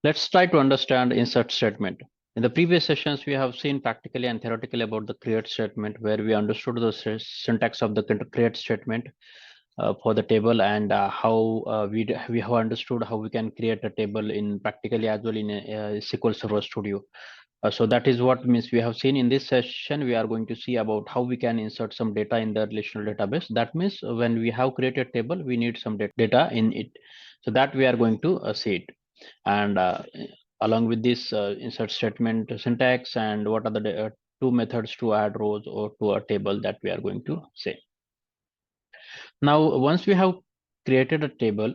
Let's try to understand insert statement. In the previous sessions, we have seen practically and theoretically about the create statement, where we understood the syntax of the create statement for the table, and how we have understood how we can create a table in practically as well in a SQL Server Studio. So that is what means we have seen in this session. We are going to see about how we can insert some data in the relational database. That means when we have created table, we need some data in it. So that we are going to see it. And along with this insert statement syntax and what are the two methods to add rows or to a table that we are going to say. Now, once we have created a table,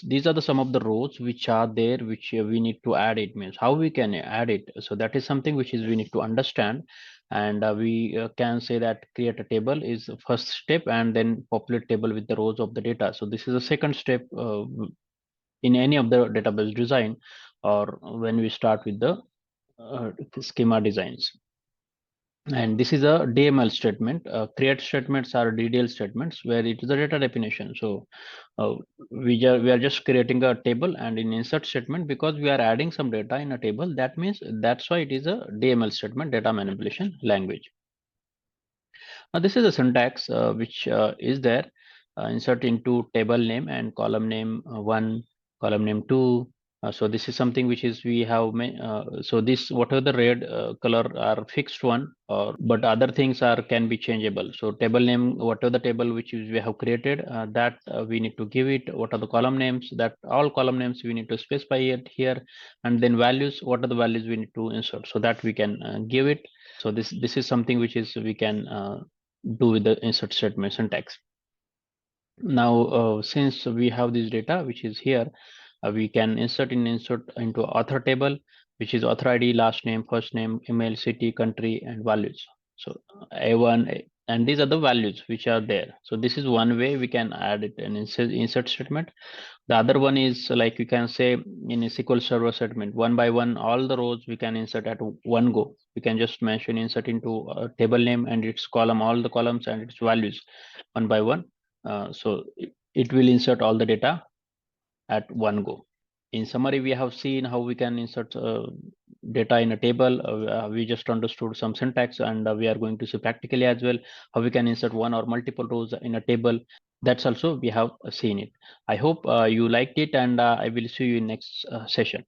these are the some of the rows which are there, which we need to add. It means how we can add it. So that is something which is we need to understand. And we can say that create a table is the first step, and then populate table with the rows of the data. So this is the second step in any of the database design, or when we start with the schema designs. And this is a DML statement. Create statements are DDL statements where it is a data definition. So we are just creating a table, and in insert statement, because we are adding some data in a table, that means that's why it is a DML statement, data manipulation language. Now this is a syntax which is there. Insert into table name and column name 1, column name 2. So this is something which is we have so this whatever the red color are fixed one, or but other things are can be changeable. So table name, whatever the table which we have created, that we need to give it. What are the column names? That all column names we need to specify it here, and then values. What are the values we need to insert, so that we can give it. So this is something which is we can do with the insert statement syntax. Now, since we have this data which is here, we can insert into author table, which is author ID, last name, first name, email, city, country, and values. So A1, and these are the values which are there. So this is one way we can add it an insert statement. The other one is like you can say in a SQL Server statement, one by one, all the rows we can insert at one go. We can just mention insert into a table name and its column, all the columns and its values one by one. So it will insert all the data at one go. In summary, we have seen how we can insert data in a table. We just understood some syntax, and we are going to see practically as well how we can insert one or multiple rows in a table. That's also we have seen it. I hope you liked it, and I will see you in next session.